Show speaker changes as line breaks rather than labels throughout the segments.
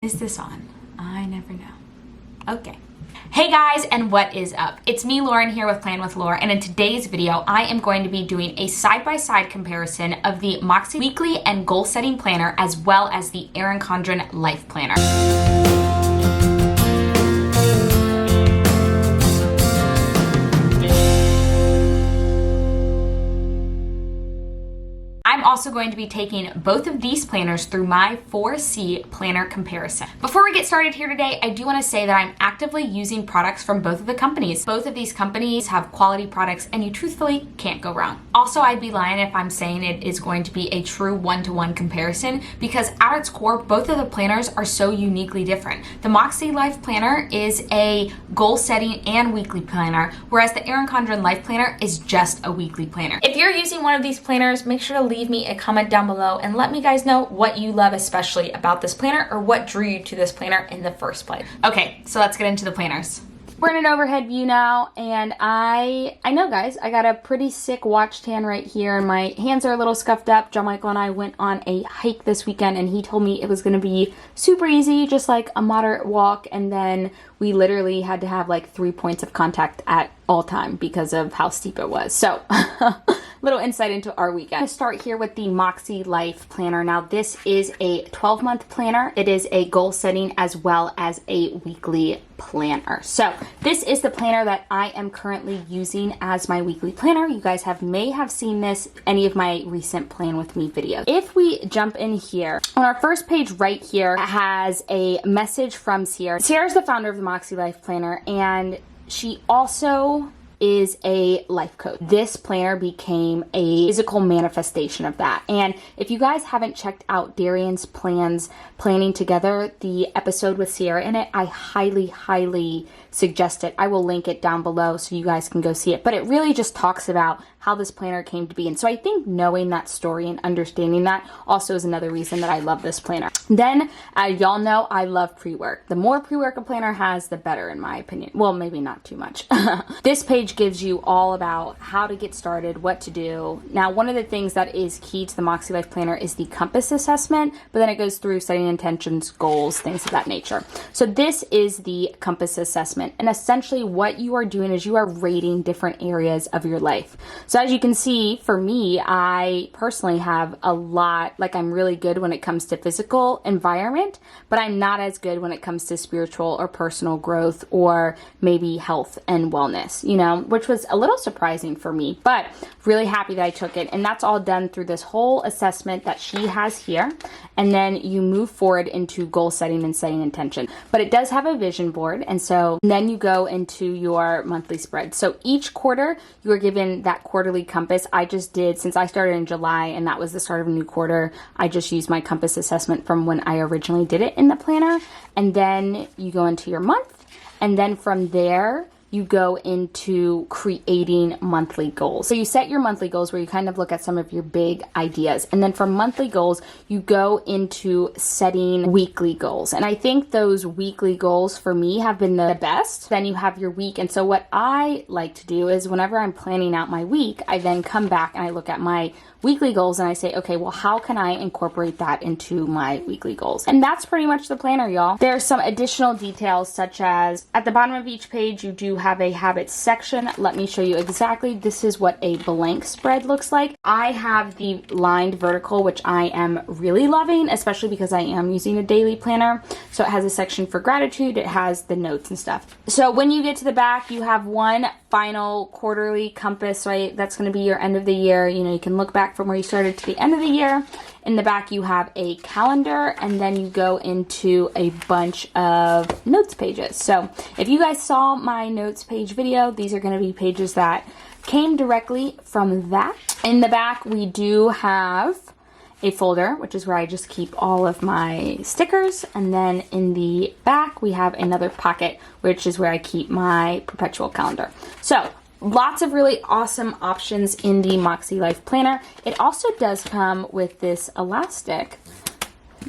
Is this on? I never know. Okay. Hey guys, and what is up? It's me, Lauren, here with Plan with Laura, and in today's video, I am going to be doing a side-by-side comparison of the Mäksēlife Weekly and Goal Setting Planner as well as the Erin Condren Life Planner. I'm also going to be taking both of these planners through my 4C planner comparison. Before we get started here today, I do want to say that I'm actively using products from both of the companies. Both of these companies have quality products and you truthfully can't go wrong. Also, I'd be lying if I'm saying it is going to be a true one-to-one comparison because at its core, both of the planners are so uniquely different. The Mäksēlife planner is a goal setting and weekly planner, whereas the Erin Condren Life Planner is just a weekly planner. If you're using one of these planners, make sure to leave me a comment down below and let me guys know what you love especially about this planner or what drew you to this planner in the first place. Okay, so let's get into the planners. We're in an overhead view now, and I know guys, I got a pretty sick watch tan right here and my hands are a little scuffed up. John Michael and I went on a hike this weekend and he told me it was going to be super easy, just like a moderate walk, and then we literally had to have like 3 points of contact at all time because of how steep it was. So little insight into our weekend. I'm going to start here with the Mäksēlife planner. Now this is a 12-month planner. It is a goal setting as well as a weekly planner. So this is the planner that I am currently using as my weekly planner. You guys may have seen this any of my recent Plan With Me videos. If we jump in here, on our first page right here has a message from Sierra. Sierra is the founder of the Mäksēlife planner, and she also is a life coach. This planner became a physical manifestation of that. And if you guys haven't checked out Darian's Planning Together, the episode with Sierra in it, I highly suggest it. I will link it down below so you guys can go see it. But it really just talks about how this planner came to be. And so I think knowing that story and understanding that also is another reason that I love this planner. Then, y'all know I love pre-work. The more pre-work a planner has, the better in my opinion. Well, maybe not too much. This page gives you all about how to get started, what to do. Now, one of the things that is key to the Mäksēlife planner is the compass assessment, but then it goes through setting intentions, goals, things of that nature. So this is the compass assessment. And essentially what you are doing is you are rating different areas of your life. So as you can see, for me, I personally have a lot, like I'm really good when it comes to physical environment, but I'm not as good when it comes to spiritual or personal growth or maybe health and wellness, you know, which was a little surprising for me, but really happy that I took it. And that's all done through this whole assessment that she has here. And then you move forward into goal setting and setting intention. But it does have a vision board. And so then you go into your monthly spread. So each quarter you are given that quarterly compass. I just did, since I started in July and that was the start of a new quarter, I just used my compass assessment from when I originally did it in the planner. And then you go into your month. And then from there, you go into creating monthly goals. So you set your monthly goals where you kind of look at some of your big ideas. And then from monthly goals, you go into setting weekly goals. And I think those weekly goals for me have been the best. Then you have your week. And so what I like to do is whenever I'm planning out my week, I then come back and I look at my weekly goals and I say, okay, well, how can I incorporate that into my weekly goals? And that's pretty much the planner, y'all. There's some additional details such as at the bottom of each page, you do have a habits section. Let me show you exactly. This is what a blank spread looks like. I have the lined vertical, which I am really loving, especially because I am using a daily planner. So it has a section for gratitude. It has the notes and stuff. So when you get to the back, you have one final quarterly compass, right? That's going to be your end of the year. You know, you can look back from where you started to the end of the year. In the back, you have a calendar, and then you go into a bunch of notes pages. So if you guys saw my notes page video, these are going to be pages that came directly from that. In the back, we do have a folder, which is where I just keep all of my stickers. And then in the back, we have another pocket, which is where I keep my perpetual calendar. So lots of really awesome options in the Mäksēlife planner. It also does come with this elastic.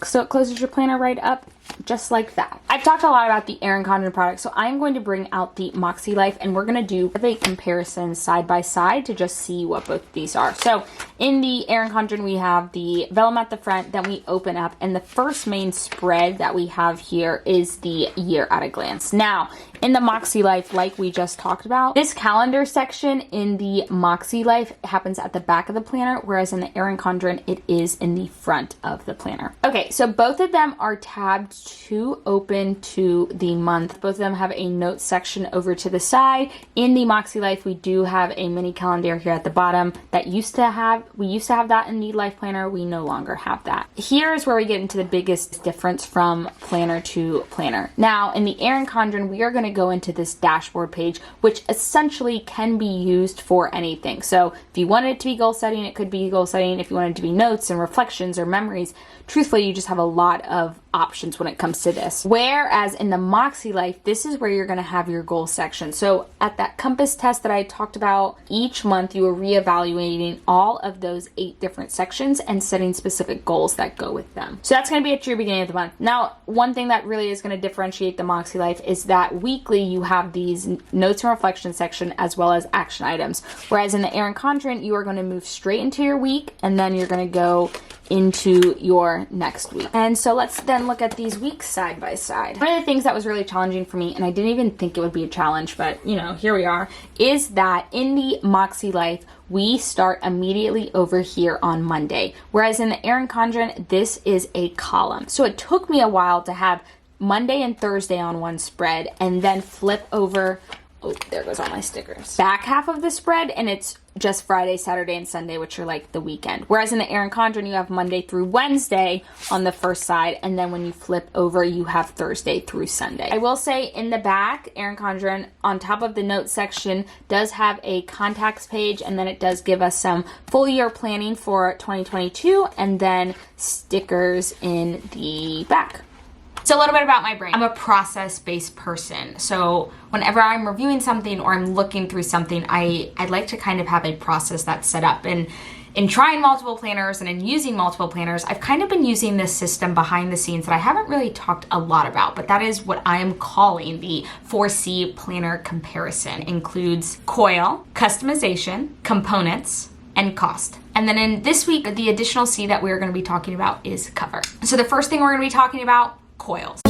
So it closes your planner right up just like that. I've talked a lot about the Erin Condren product, so I'm going to bring out the Mäksēlife and we're going to do a comparison side by side to just see what both of these are. So in the Erin Condren, we have the vellum at the front, then we open up, and the first main spread that we have here is the year at a glance. Now, in the Mäksēlife, like we just talked about, this calendar section in the Mäksēlife happens at the back of the planner, whereas in the Erin Condren, it is in the front of the planner. Okay, so both of them are tabbed to open to the month. Both of them have a notes section over to the side. In the Mäksēlife, we do have a mini calendar here at the bottom that we used to have that in the Life Planner. We no longer have that. Here is where we get into the biggest difference from planner to planner. Now, in the Erin Condren, we are going to go into this dashboard page, which essentially can be used for anything. So if you wanted it to be goal setting, it could be goal setting. If you wanted it to be notes and reflections or memories, truthfully, you just have a lot of options when it comes to this. Whereas in the Mäksēlife, this is where you're going to have your goal section. So at that compass test that I talked about, each month you are reevaluating all of those 8 different sections and setting specific goals that go with them. So that's going to be at your beginning of the month. Now, one thing that really is going to differentiate the Mäksēlife is that weekly you have these notes and reflection section as well as action items. Whereas in the Erin Condren, you are going to move straight into your week and then you're going to go into your next week. And so let's then look at these weeks side by side. One of the things that was really challenging for me, and I didn't even think it would be a challenge, but you know, here we are, is that in the Mäksēlife, we start immediately over here on Monday. Whereas in the Erin Condren, this is a column. So it took me a while to have Monday and Thursday on one spread and then flip over, oh, there goes all my stickers, back half of the spread, and it's just Friday, Saturday, and Sunday, which are like the weekend. Whereas in the Erin Condren, you have Monday through Wednesday on the first side, and then when you flip over, you have Thursday through Sunday. I will say in the back, Erin Condren, on top of the notes section, does have a contacts page, and then it does give us some full year planning for 2022, and then stickers in the back. So a little bit about my brain. I'm a process-based person. So whenever I'm reviewing something or I'm looking through something, I'd like to kind of have a process that's set up. And in trying multiple planners and in using multiple planners, I've kind of been using this system behind the scenes that I haven't really talked a lot about, but that is what I am calling the 4C planner comparison. It includes coil, customization, components, and cost. And then in this week, the additional C that we're going to be talking about is cover. So the first thing we're going to be talking about, coils.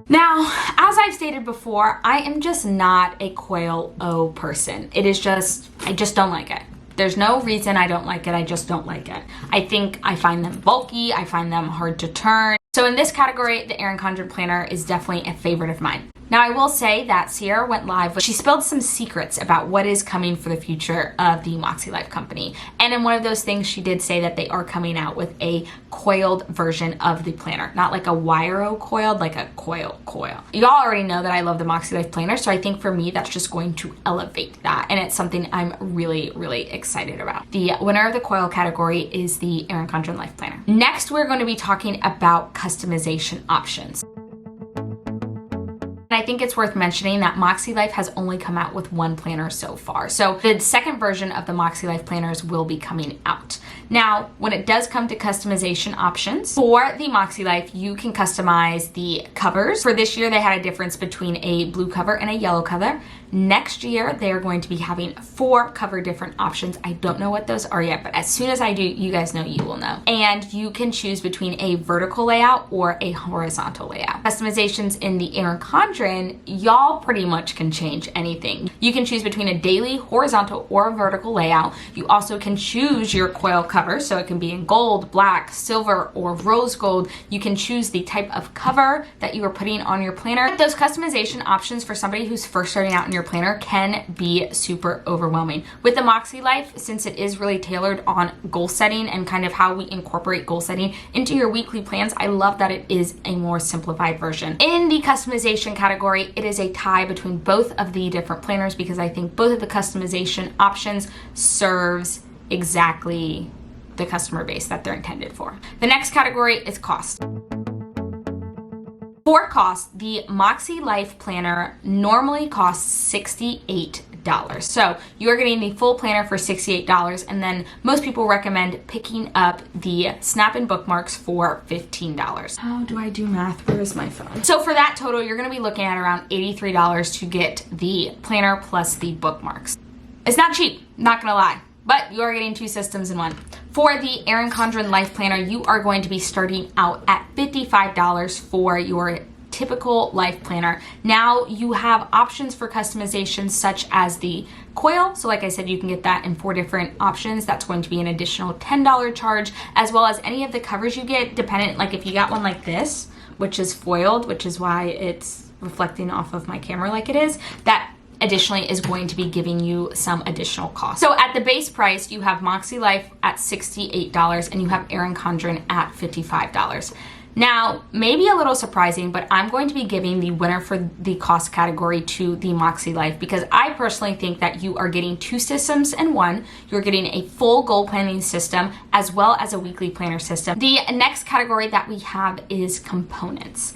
Now, as I've stated before, I am just not a coil-o person. It is just, I just don't like it. There's no reason I don't like it, I just don't like it. I think I find them bulky, I find them hard to turn. So in this category, the Erin Condren planner is definitely a favorite of mine. Now, I will say that Sierra went live, she spilled some secrets about what is coming for the future of the Mäksēlife company. And in one of those things, she did say that they are coming out with a coiled version of the planner. Not like a wire-o coiled, like a coil. Y'all already know that I love the Mäksēlife planner, so I think for me, that's just going to elevate that. And it's something I'm really, really excited about. The winner of the coil category is the Erin Condren Life Planner. Next, we're going to be talking about customization options. And I think it's worth mentioning that Mäksēlife has only come out with one planner so far. So the second version of the Mäksēlife planners will be coming out. Now, when it does come to customization options, for the Mäksēlife, you can customize the covers. For this year, they had a difference between a blue cover and a yellow cover. Next year, they're going to be having 4 cover different options. I don't know what those are yet, but as soon as I do, you guys know you will know. And you can choose between a vertical layout or a horizontal layout. Customizations in the Erin Condren, y'all pretty much can change anything. You can choose between a daily, horizontal, or vertical layout. You also can choose your coil cover, so it can be in gold, black, silver, or rose gold. You can choose the type of cover that you are putting on your planner. Those customization options for somebody who's first starting out in your planner can be super overwhelming. With the Mäksēlife, since it is really tailored on goal setting and kind of how we incorporate goal setting into your weekly plans, I love that it is a more simplified version. In the customization category, it is a tie between both of the different planners because I think both of the customization options serves exactly the customer base that they're intended for. The next category is cost. For cost, the Mäksēlife planner normally costs $68. So you are getting the full planner for $68, and then most people recommend picking up the snap-in bookmarks for $15. How do I do math? Where is my phone? So for that total, you're gonna be looking at around $83 to get the planner plus the bookmarks. It's not cheap, not gonna lie, but you are getting two systems in one. For the Erin Condren Life Planner, you are going to be starting out at $55 for your typical life planner. Now you have options for customization such as the coil. So like I said, you can get that in 4 different options. That's going to be an additional $10 charge, as well as any of the covers you get dependent. Like if you got one like this, which is foiled, which is why it's reflecting off of my camera like it is, that additionally is going to be giving you some additional cost. So at the base price, you have Mäksēlife at $68 and you have Erin Condren at $55. Now, maybe a little surprising, but I'm going to be giving the winner for the cost category to the Mäksēlife, because I personally think that you are getting two systems in one. You're getting a full goal planning system as well as a weekly planner system. The next category that we have is components.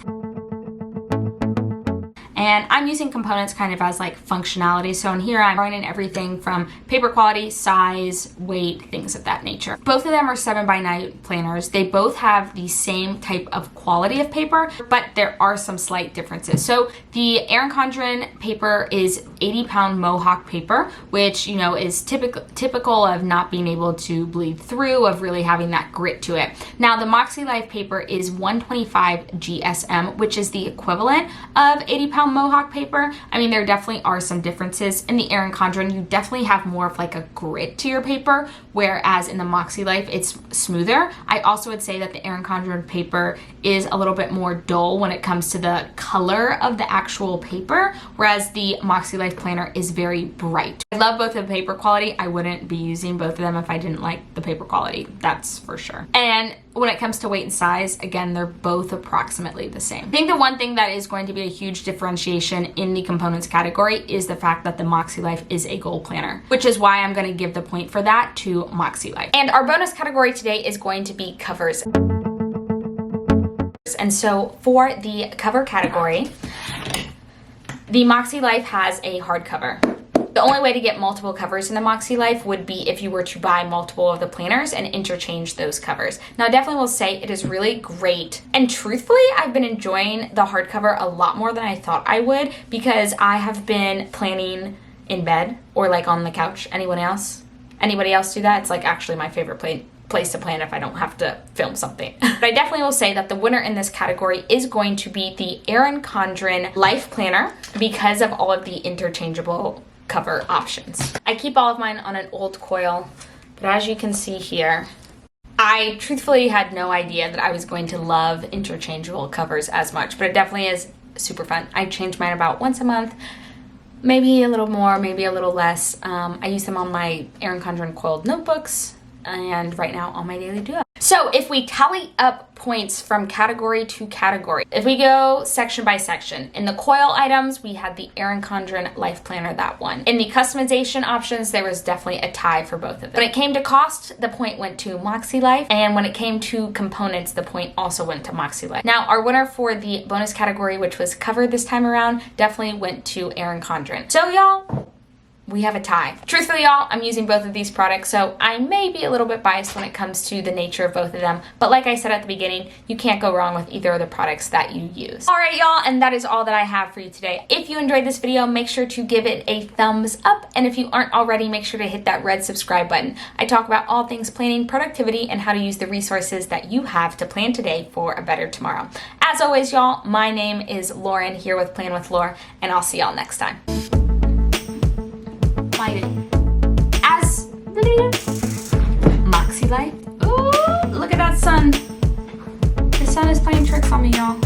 And I'm using components kind of as like functionality. So in here, I'm running everything from paper quality, size, weight, things of that nature. Both of them are 7x9 planners. They both have the same type of quality of paper, but there are some slight differences. So the Erin Condren paper is 80-pound Mohawk paper, which, you know, is typical of not being able to bleed through, of really having that grit to it. Now the Mäksēlife paper is 125 GSM, which is the equivalent of 80-pound Mohawk paper. I mean, there definitely are some differences. In the Erin Condren, you definitely have more of like a grit to your paper, whereas in the Mäksēlife, it's smoother. I also would say that the Erin Condren paper is a little bit more dull when it comes to the color of the actual paper, whereas the Mäksēlife planner is very bright. I love both of the paper quality. I wouldn't be using both of them if I didn't like the paper quality, that's for sure. And when it comes to weight and size, again, they're both approximately the same. I think the one thing that is going to be a huge differentiation in the components category is the fact that the Mäksēlife is a goal planner, which is why I'm going to give the point for that to Mäksēlife. And our bonus category today is going to be covers. And so for the cover category, the Mäksēlife has a hardcover. The only way to get multiple covers in the Mäksēlife would be if you were to buy multiple of the planners and interchange those covers. Now, I definitely will say it is really great. And truthfully, I've been enjoying the hardcover a lot more than I thought I would, because I have been planning in bed or like on the couch. Anyone else? Anybody else do that? It's like actually my favorite place to plan if I don't have to film something. But I definitely will say that the winner in this category is going to be the Erin Condren Life Planner, because of all of the interchangeable cover options. I keep all of mine on an old coil, but as you can see here, I truthfully had no idea that I was going to love interchangeable covers as much, but it definitely is super fun. I change mine about once a month, maybe a little more, maybe a little less. I use them on my Erin Condren coiled notebooks, and right now on my daily duo. So if we tally up points from category to category, if we go section by section, in the coil items, we had the Erin Condren Life Planner that won. In the customization options, there was definitely a tie for both of them. When it came to cost, the point went to Mäksēlife, and when it came to components, the point also went to Mäksēlife. Now, our winner for the bonus category, which was covered this time around, definitely went to Erin Condren. So y'all, we have a tie. Truthfully, y'all, I'm using both of these products, so I may be a little bit biased when it comes to the nature of both of them. But like I said at the beginning, you can't go wrong with either of the products that you use. All right, y'all, and that is all that I have for you today. If you enjoyed this video, make sure to give it a thumbs up. And if you aren't already, make sure to hit that red subscribe button. I talk about all things planning, productivity, and how to use the resources that you have to plan today for a better tomorrow. As always, y'all, my name is Lauren here with Plan with Lore, and I'll see y'all next time. As Mäksēlife. Ooh, look at that sun. The sun is playing tricks on me, y'all.